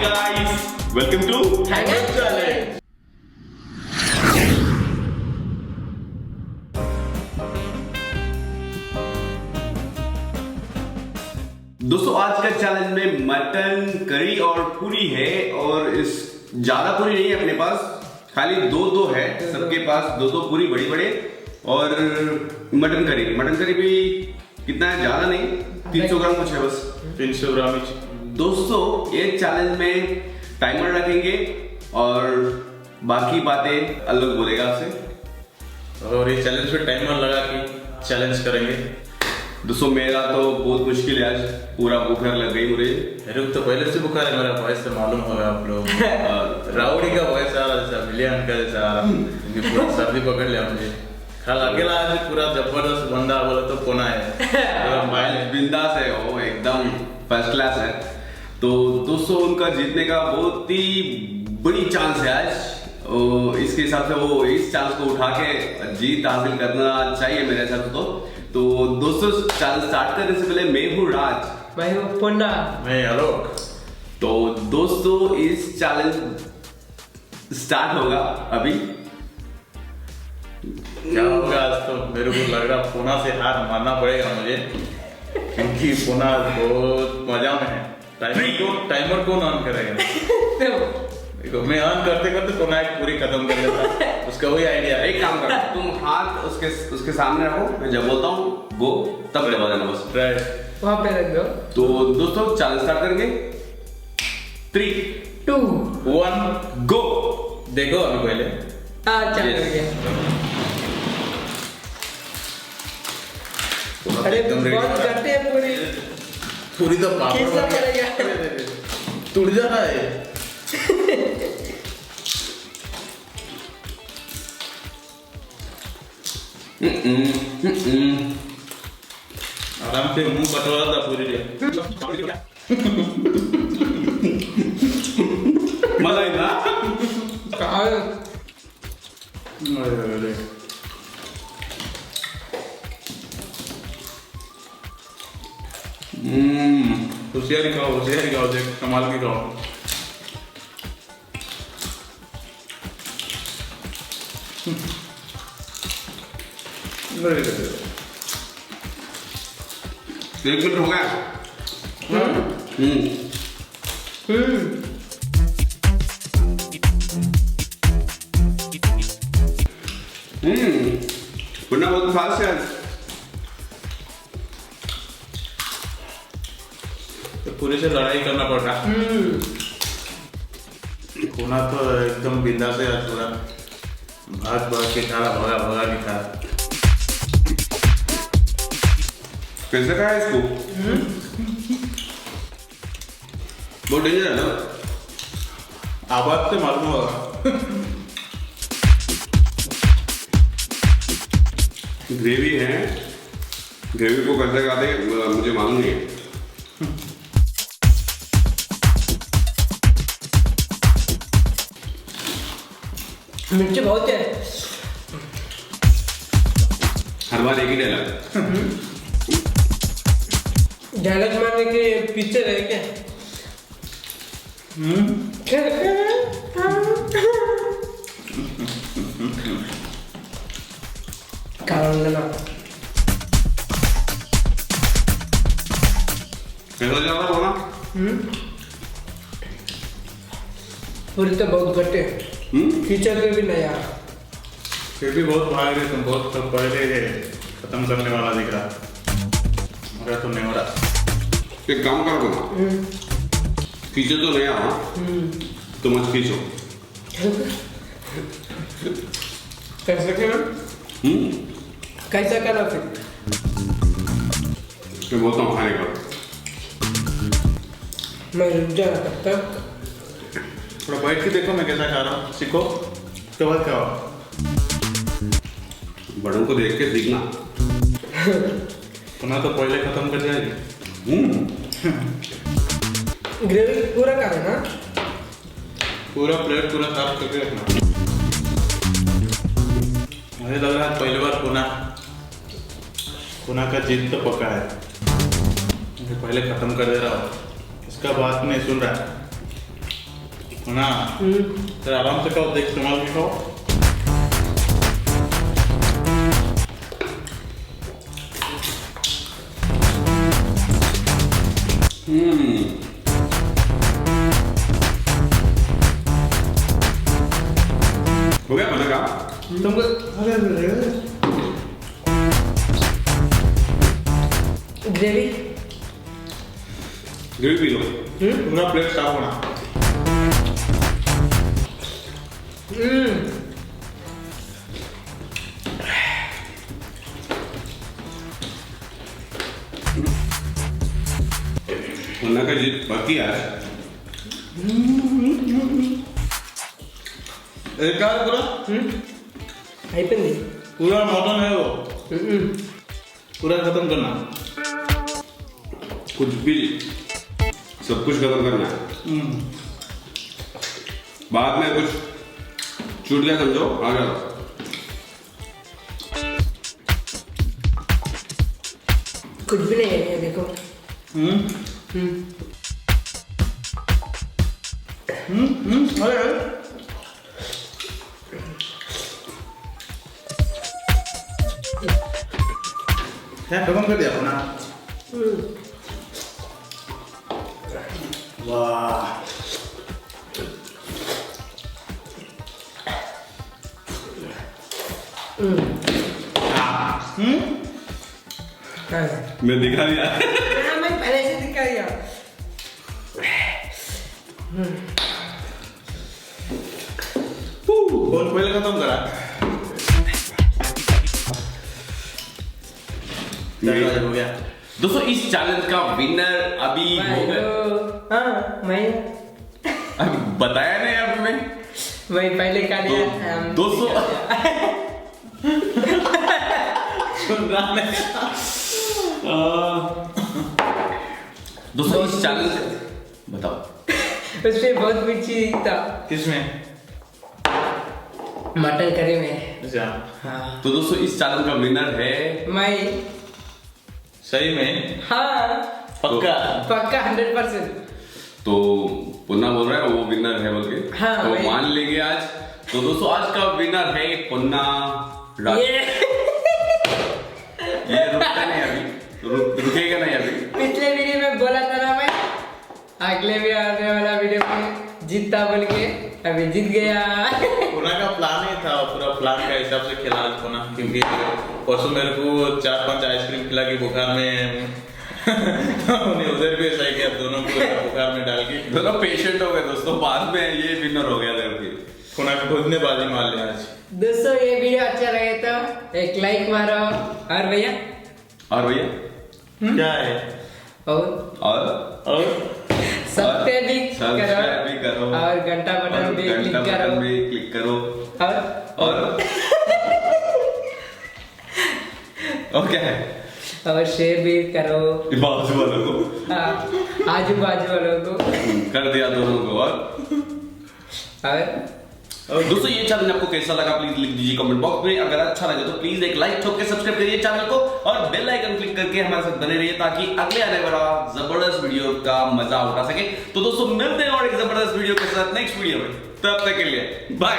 guys, welcome to Hangout Challenge. दोस्तों आज का चैलेंज में मटन करी और पूरी है और इस ज्यादा पूरी नहीं है अपने पास, खाली दो है सबके पास, दो पूरी बड़ी बड़े और मटन करी भी कितना है, ज्यादा नहीं, 300 ग्राम कुछ है बस, 300 ग्राम। दोस्तों ये चैलेंज में टाइमर रखेंगे और बाकी बातें अलग बोलेगा आपसे, और ये चैलेंज पे टाइमर लगा के चैलेंज करेंगे। दोस्तों मेरा तो बहुत मुश्किल है, आज पूरा बुखार लग गई मुझे। रुक तो पहले से बुखार है, मेरा वॉइस से मालूम होगा आप लोग। राउडी का वॉइस आ रहा जैसा, विलियन का जैसा आ रहा, क्योंकि पूरा सर्दी पकड़ लिया मुझे। कल अकेला आज पूरा जबरदस्त बंदा बोला तो कोना है, बिंदास है वो, एकदम फर्स्ट क्लास है। तो दोस्तों उनका जीतने का बहुत ही बड़ी चांस है आज, इसके हिसाब से वो इस चांस को उठा के जीत हासिल करना चाहिए मेरे हिसाब से। तो दोस्तों चैलेंज स्टार्ट करने से पहले मैं हूँ राज, मैं हूँ पुन्ना, मैं आलोक। तो दोस्तों इस चैलेंज स्टार्ट होगा अभी। क्या होगा आज तो मेरे को लग रहा पुना से हार मानना पड़ेगा मुझे, क्योंकि पुना बहुत मजा में है। टाइमर कौन ऑन करेगा? देखो मैं ऑन करते करते पुना एक पूरी खत्म कर लेता, उसका वही आइडिया। एक काम करो, तुम हाथ उसके सामने रखो, मैं जब बोलता हूँ गो तब दबा देना बस। राइट, वहाँ पे रख दो। तो दोस्तों चैलेंज स्टार्ट करेंगे, 3, 2, 1 गो। देखो अभी पहले चल गया। अरे एकदम रेडी बहुत करते हैं पूरी, पूरी तो कैसा करेगा? टूट जा रहा है। आराम से मुंह कटवा था पूरी मजा आई ना? होशियारी खाओ, देख कमाल की खाओ। एक मिनट हो गया। पुन्ना बहुत फास्ट है। तो पूरे से लड़ाई करना पड़ रहा। पुना तो एकदम बिंदास है आज, पूरा भाग के खा, भगा के खा। कैसे खाया इसको? बहुत डेंजर है ना? आवाज से मालूम होगा। ग्रेवी है, ग्रेवी को कैसे खाते मुझे मालूम नहीं है। मिर्ची बहुत है। हर बार एक ही डायलॉग। डायलॉग मारने के पीछे रहे क्या? कारण लेना। कैसा चल रहा होना? पूरी तो बहुत घटे, कीचड़ के भी नहीं यार। फिर भी बहुत भाग रहे तुम, बहुत तो पहले खत्म करने वाला दिख रहा, मगर तो नहीं हो रहा। एक काम करो ना, खींचो तो नहीं आ, तो मत खींचो। कैसे करना? कैसा करना फिर? मैं बोलता हूँ खाने का। मैं रुक जा तब तक। थोड़ा बैठ के देखो मैं कैसा खा रहा हूँ, सीखो, उसके बाद खाओ। बड़ों को देख के सीखना। पुना तो पहले खत्म कर जाएगी। ग्रेवी पूरा का है ना? पूरा प्लेट पूरा साफ करके रखना। मुझे लग रहा है पहली बार पुना का जीत तो पक्का है। मुझे पहले खत्म कर दे रहा हूँ, इसका बात नहीं सुन रहा है। ना तो आराम से खाओ, देख संभाल के खाओ। हो गया बना काम? तुमको ग्रेवी ग्रेवी पी लो। पूरा प्लेट साफ होना। वरना का जी बाकी यार एक बार पूरा అయిపోయింది पूरा मटन है वो, पूरा खत्म करना। कुछ भी सब कुछ खत्म करना है। बाद में कुछ छूट गया समझो आ जाओ। कुछ भी नहीं है ये देखो। अरे क्या खत्म कर दिया अपना? वाह मैं दिखा दिया। मैं पहले से दिखा दिया। कौन पहले खत्म करा? हो गया। दोस्तों इस चैलेंज का विनर अभी हो गया। हाँ मैं अभी बताया नहीं अभी मैं। वही पहले का तो दिया। 200 दोस्तों इस चैलेंज बताओ। उसमें बहुत मिर्ची था किसमें? मटन करी में। अच्छा हाँ तो दोस्तों इस चैलेंज का विनर है मैं। सही में? हाँ पक्का? पक्का 100%। तो पुन्ना बोल रहा है वो विनर है बोल के। हाँ, तो भाई। मान लेंगे आज। तो दोस्तों आज का विनर है पुन्ना राज। ये ये रुकता नहीं अभी, रुकेगा नहीं अभी। पिछले वीडियो में बोला था ना मैं, अगले भी आने वाला वीडियो में जीतता बोल के, अभी जीत गया। पुना का प्लान ही था, पूरा प्लान का हिसाब से खिला पुना, क्योंकि परसों मेरे को 4-5 आइसक्रीम खिला के बुखार में उन्हें उधर भी ऐसा किया, दोनों को बुखार में डाल के दोनों पेशेंट हो गए दोस्तों। बाद में ये विनर हो गया था फिर। पुना को खुद ने बाजी मार लिया आज। दोस्तों ये वीडियो अच्छा लगे तो एक लाइक मारो। और भैया क्या है? और और सब्सक्राइब भी करो और घंटा बटन भी क्लिक करो और क्या है? और शेयर भी करो बाजू वालों को। हाँ, आजू बाजू वालों को कर दिया दोनों को। और दोस्तों ये चैनल आपको कैसा लगा प्लीज लिख दीजिए कमेंट बॉक्स में। अगर अच्छा लगे तो प्लीज एक लाइक ठोक के सब्सक्राइब करिए चैनल को और बेल आइकन क्लिक करके हमारे साथ बने रहिए ताकि अगले आने वाला जबरदस्त वीडियो का मजा उठा सके। तो दोस्तों मिलते हैं और एक जबरदस्त वीडियो के साथ नेक्स्ट वीडियो में। तब तक के लिए बाय।